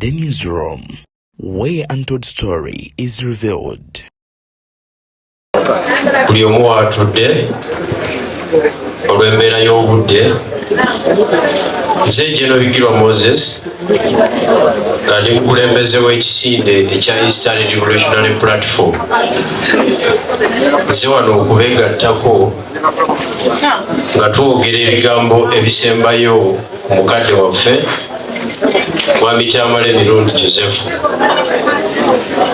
The newsroom, where untold story is revealed. Buli omu watudde olw'embeera y'obudde. Nze General Bigirwa Moses nga ndi mukulembeze w'ekisinde ekya Eastern Revolutionary Platform. Nze wano okubeegattako nga twogera ebigambo ebisembayo ku mukadde waffe Mwami Tamale Mirundi Joseph.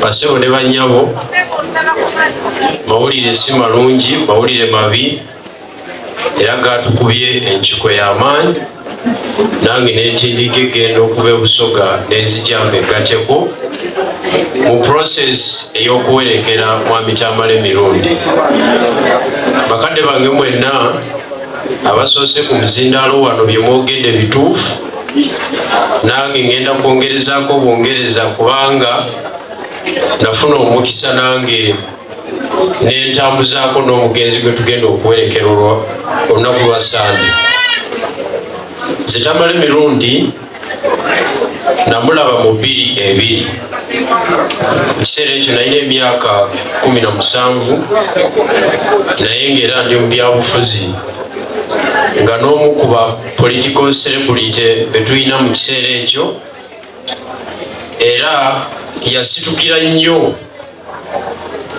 Basebo ne bannyabo, mawulire si malungi, mawulire mabi, era gatukubye enkiko y'amaanyi, nange neetindika egenda okuva ebusoga n'enzijambe egatteko mu process ey'okuwerekera Mwami Tamale Mirundi. Bakadde bange mwenna abasoose ku muzindaalo wano bye mwogedde bituufu, nange ngenda kwongerezaako obwongereza kubanga nafuna omukisa nange nentambuzaako n'omugenzi gwe tugenda okuwerekera olunaku lwa Sande. Nze Tamale Mirundi namulaba mu 2002. Ekiseera ekyo nalina emyaka 17 naye ng'era ndi mu byabufuzi nga n'omu ku ba political celebrity betulina mu kiseera ekyo, era yasitukira nnyo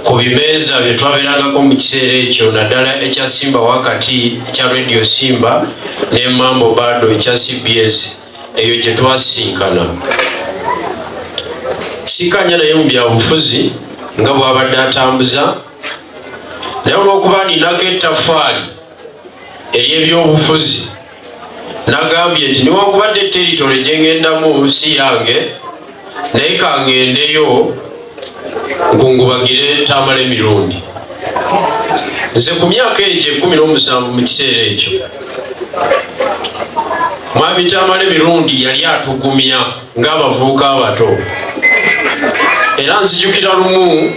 ku bimeeza bye twabeerangako mu kiseera ekyo, naddala ekya Simba wakati ekya Radio Simba ne Mambo Bado ekya CBS, eyo gye twasinkana. Sikanya naye mu byabufuzi nga bw'abadde atambuza, naye olw'okuba ninako ettafaali ery'ebyobufuzi nagambye nti niwankubadde territory gye ngendamu si yange, naye kangendeyo nkungubagire Tamale Mirundi. Nze ku myaka egyo 17 mu kiseera ekyo, Mwami Tamale Mirundi yali atugumya ng'abavubuka abato, era nzijukira lumu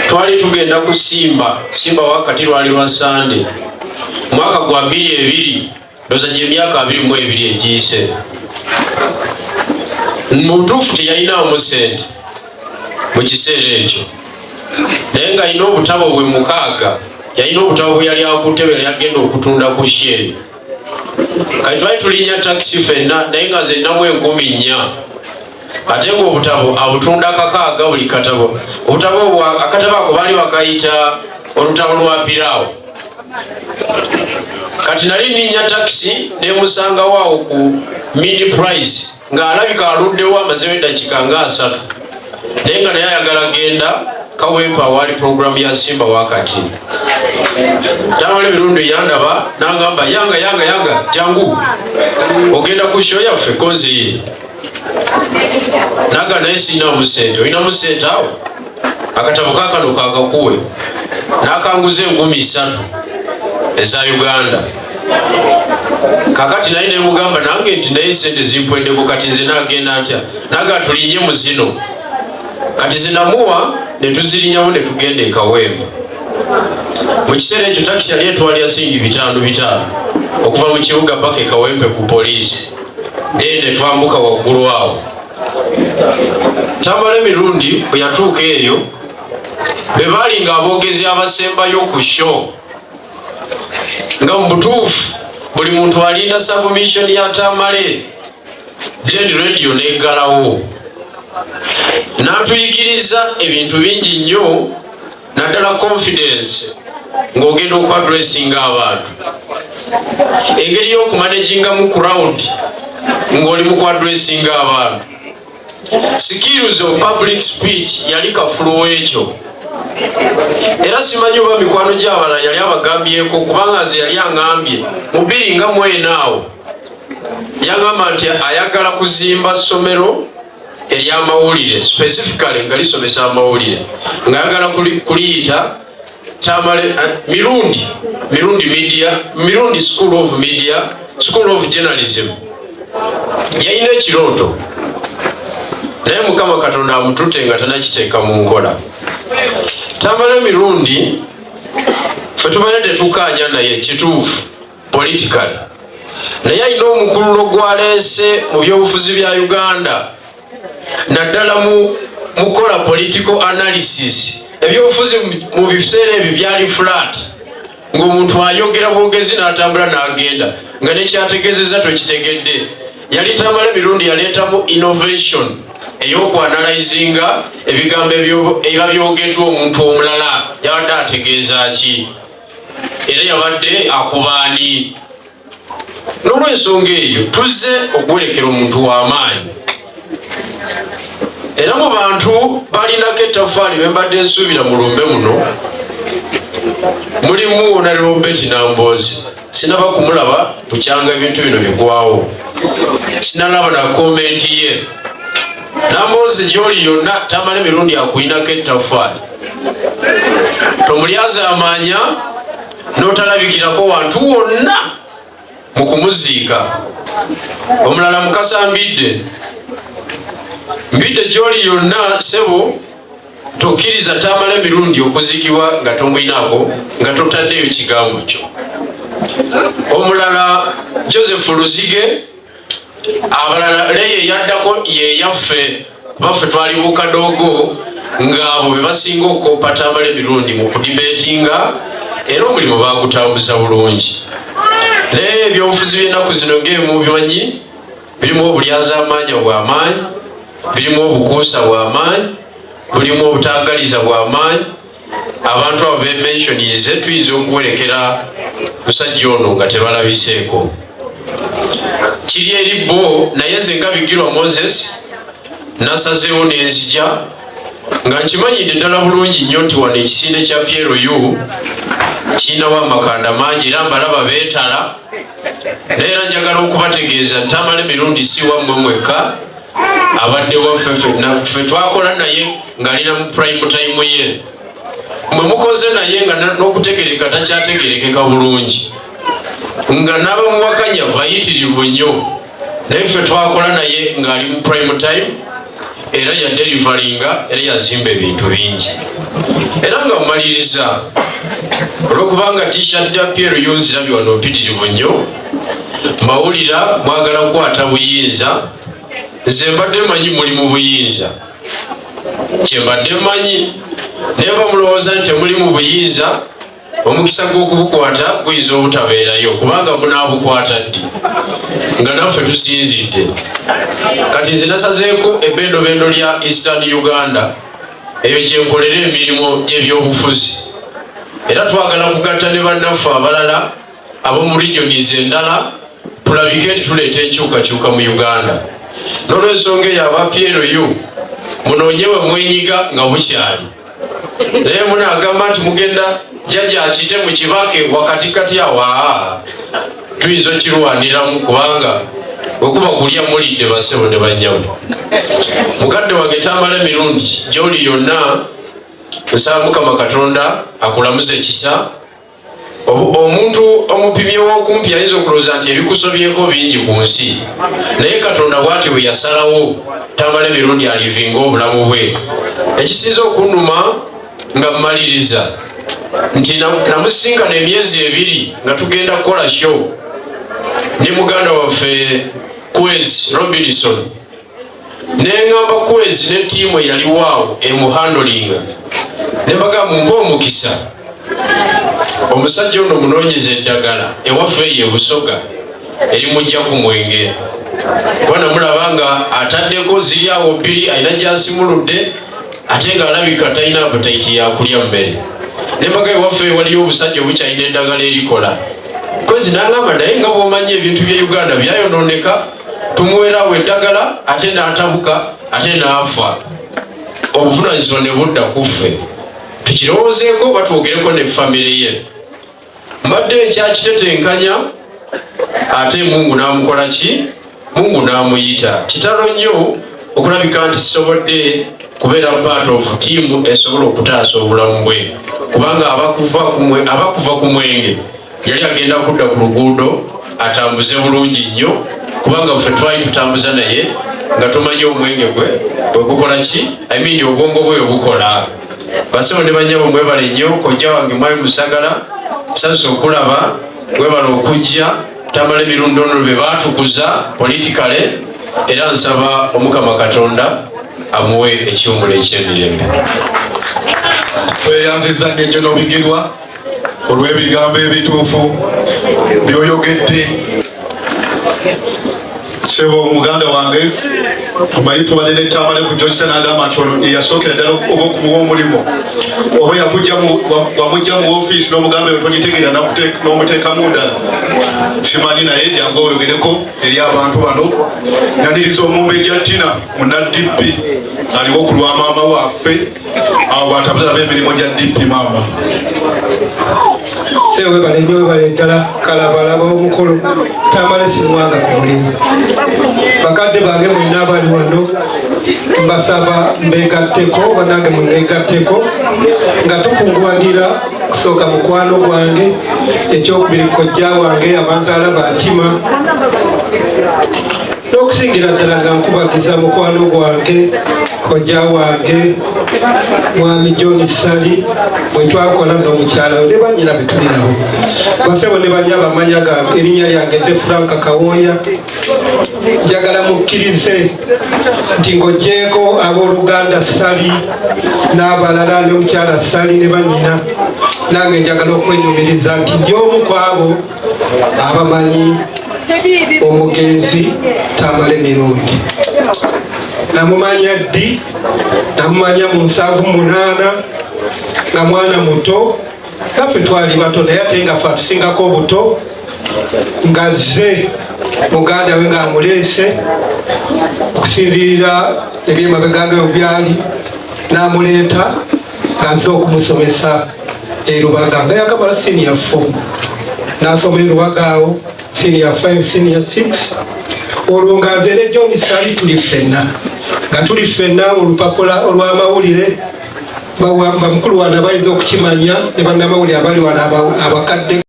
twali tugenda ku Simba wakati lwali lwa Sande, mwaka gwa 2002, ndoza gye myaka 22 egiyise. Mu butuufu teyalinamu sente mu kiseera ekyo, naye nga alina obutabo bwe 6, yalina obutabo bwe yali akutte bwe yali agenda okutunda ku share. Kati twali tulinnya taxi ffenna, naye nga nze nnamu 10,000, ate ng'obutabo abutunda 6 buli katabo. Obutabo akatabo ako baali bakayita olutabo lwa Piraawo. Kati nali ninnya taxi nemusangawo awo ku mid price ng'alabika aluddewo amazewo eddakiika nga 3, naye nga naye ayagala genda Kawempa wali program ya Simba wakati. Tamale Mirundi yandaba n'angamba yanga jangu ogenda ku show yaffe konze ye. Naga naye sinamu sente. Olinamu sente awo? Akatabo kakano kakakuwe n'akanguze 3,000 eza Uganda. Kakati naye ne mugamba nange nti naye sente zimpweddeko, kati nze nagenda ntya? Naga tulinye mu zino. Kati zinamuwa ne tuzirinyawo ne tugenda e Kawempe. Mu kiseera ekyo taxi yali etwalya singi 5 okuva mu kibuga paka e Kawempe ku poliisi, ne twambuka waggulu awo. Tamale Mirundi bwe yatuuka eyo, be baali ng'aboogezi abasembayo ku show, nga mu butuufu buli muntu alinda submission ya Tamale, then radio neggalawo. N'atuyigiriza ebintu bingi nnyo, naddala confidence ng'ogenda okwadressinga abantu, engeri y'okumanagingamu crowd ng'oli mu kwadressinga abantu, skills of public speech yali kafulu ekyo. Era simanyi oba mikwano gy'abalala yali abagambyeko, kubanga nze yali aŋŋambye mu 2004 awo, yaŋŋamba nti ayagala kuzimba ssomero ery'amawulire, specifically nga lisomesa amawulire, ng'ayagala kuliyita Tamale Mirundi Media, Mirundi School of Media, School of Journalism. Yalina ekirooto, naye Mukama Katonda amutute nga tannakiteeka mu nkola. Tamale Mirundi ffe tumanyi tetukaanya naye kituufu politically, naye alina omukululo gw'aleese mu byobufuzi bya Uganda naddala mukola political analysis. Ebyobufuzi mu biseera ebyo byali flat, ng'omuntu ayogera bwogezi n'atambula n'agenda nga nekyategeezezza tokitegedde. Yali Tamale Mirundi yaleetamu innovation ey'okwanalizinga ebigambo ebiba byogeddwa omuntu omulala yabadde ategeeza ki era yabadde akubaani. N'olw'ensonga eyo tuzze okuwerekera omuntu w'amaanyi. Era mu bantu balinako ettaffaali be mbadde nsuubira mu lumbe muno mulimu Honorable Betty Namboozi. Sinaba kumulaba bukyanga ebintu bino bigwawo, sinalaba na komenti ye. Namboozi gy'oli yonna Tamale Mirundi akuyinako ettaffaali, tomulyazaamaanya n'otalabikirako wantu wonna mu kumuziika. Omulala Mukasa Mbidde gy'oli yonna sebo tokkiriza Tamale Mirundi okuzikibwa nga tomwinaako nga totaddeyo kigambo kyo. Omulala Joseph Luzige, abalala leye yaddako ye yaffe baffe twali bukadoogo ng'abo be basinga okukoppa Tamale Mirundi mu kudibeetinga era omulimu baagutambuza bulungi. Naye ebyobufuzi by'ennaku zino ng'emu bimanyi birimu obulyazaamaanya bw'amaanyi, birimu obukuusa bw'amaanyi, bulimu obutaagaliza bw'amaanyi. Abantu abo bemensionize tuyinza okuwerekera musajja ono nga tebalabiseeko. Kiri eri bo naye nze nga Bigirwa Moses nasazeewo n'enzija nga nkimanyidde ddala bulungi nnyo nti wano ekisinde kya PLU kirinawo amakanda mangi era mbalaba beetala. Naye era njagala okubategeeza nti Tamale Mirundi si wammwe mwekka, abadde waffe twakola naye ng'alina mu prime time ye. Mwe mukoze naye nga n'okutegereka takyategerekeka bulungi, nga n'abamuwakanya bayitirivu nnyo, naye ffe twakola naye ng'ali mu prime time era yaderivalinga era yazimba ebintu bingi. Era nga mumaliriza olw'okubanga t-shirt ya PLU nzirabye wano mpitirivu nnyo, mbawulira mwagala kukwata buyinza. Nze mbadde mmanyi muli mu buyinza, kyembadde mmanyi, naye bamulowooza nti temuli mu buyinza, omukisa gw'okubukwata guyinza obutabeerayo kubanga munaabukwata ddi nga naffe tusinzidde. Kati nze nasazeeko ebbendobendo lya Eastern Uganda eyo gyenkolera emirimu gy'ebyobufuzi, era twagala kugatta ne bannaffe abalala ab'omu regions endala tulabike nti tuleeta enkyukakyuka mu Uganda. N'olw'ensonga eyo aba PLU munoonye we mwenyiga nga bukyali, naye munaagamba nti mugenda jjajja akite mu kibake wakatikati awo, tuyinza okirwaniramu kubanga okuba kulya mulidde basebo ne bannyamu. Mukadde wange Tamale Mirundi gy'oli yonna nsaba Mukama Katonda akulamuze ekisa. Omuntu omupimye w'okumpi ayinza okulowooza nti ebikusobyeko bingi ku nsi, naye Katonda bw'ati bwe yasalawo Tamale Mirundi alivinga obulamu bwe. Ekisinza okunnuma nga mmaliriza nti namusinkana emyezi 2 nga tugenda kukola show ne muganda waffe Kwezi Robinson, neŋŋamba Kwezi ne ttiimu eyaliwo awo emuhandolinga, ne mbagamba mumpe omukisa omusajja ono munoonyeza eddagala ewaffe ye Busoga erimujja ku Mwenge. Bwana mulaba nga ataddeko ziri awo 2 alina gyasimuludde ate nga alabika talina appetite yakulya mmere. Ne mbaga ewaffe waliyo obusajja obukyalina eddagala erikola. Kwezi n'agamba naye nga bw'omanyi ebintu bye Uganda byayonooneka, tumuweerawo eddagala ate n'atabuka ate n'afa, obuvunaanyizibwa ne budda ku ffe. Tukirowoozeeko batwogereko ne famire ye. Mbadde nkyakitetenkanya ate Mungu n'amukola ki? Mungu n'amuyita. Kitalo nnyo okulabika nti sisobodde kubeera part of team esobola okutaasa obulamu bwe, kubanga abakuva ku Mwenge yali agenda kudda ku luguudo atambuze bulungi nnyo, kubanga ffe twali tutambuza naye nga tumanyi omwenge gwe bwegukola ki, obwongo bwe obukola. Basebo ne bannyabo mwebale nnyo, kojja wange Mwami Musagala sanso okulaba, webale okujja. Tamale Mirundi ono be baatukuza politikale, era nsaba Omukama Katonda amuwe ekiwummulo ekyemirembe. Weyanziza nnyo General Bigirwa olw'ebigambo ebituufu by'oyogedde. Sebo muganda wange omanyi tubadde n'ettambala ku Joyce n'agamba nti ono eyasookera ddala oba okumuwa omulimu oba wamujja mu ofiisi n'omugamba tonyitegeera n'omuteekamu ndala simanyi naye jangu oyogereko eri abantu bano. Yaniriza Omumbejja Tina muna DP aliwo ku lwa maama waffe abo batambuza b'emirimu gya DP maama. Sewe balenyo webale ddala kalabalaba omukolo tamale simwanga ku mulimu. Bakadde bange mwenna abali wano mbasaba mbegatteko banange mwegatteko nga tukungubagira kusooka mukwano gwange ekyokubiri kojja wange abanzaala bakima n'okusingira ddala nga nkubagiza mukwano gwange kojja wange mwami John Sali bwe twakola n'omukyala we ne bannyina be tuli nabo basebo ne banya bamanya gange erinnya lyange nze Frank Kawooya. Njagala mukkirize nti ng'oggyeko abooluganda Sali n'abalala n'omukyala Sali ne bannyina nange njagala okwenyumiriza nti ndi omu ku abo abamanyi omugenzi Tamale Mirundi. Namumanya ddi, namumanya mu 78 nga mwana muto, naffe twali bato naye ate nga ffe atusingako obuto, nga zze muganda we ng'amuleese okusinziirira ebyemabega ge byali n'amuleeta nga nze okumusomesa e Lubaga nga yakamala senior 4 n'asoma e Lubaga awo senior 5 senior 6 olwo nga nze ne John Sali tuli ffenna nga tuli ffenna olupapula olw'amawulire bamukulu wana bayinza okukimanya ne bannamawulire abali wano abakadde.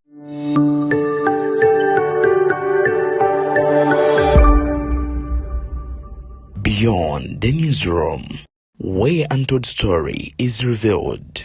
Beyond the newsroom, where untold story is revealed.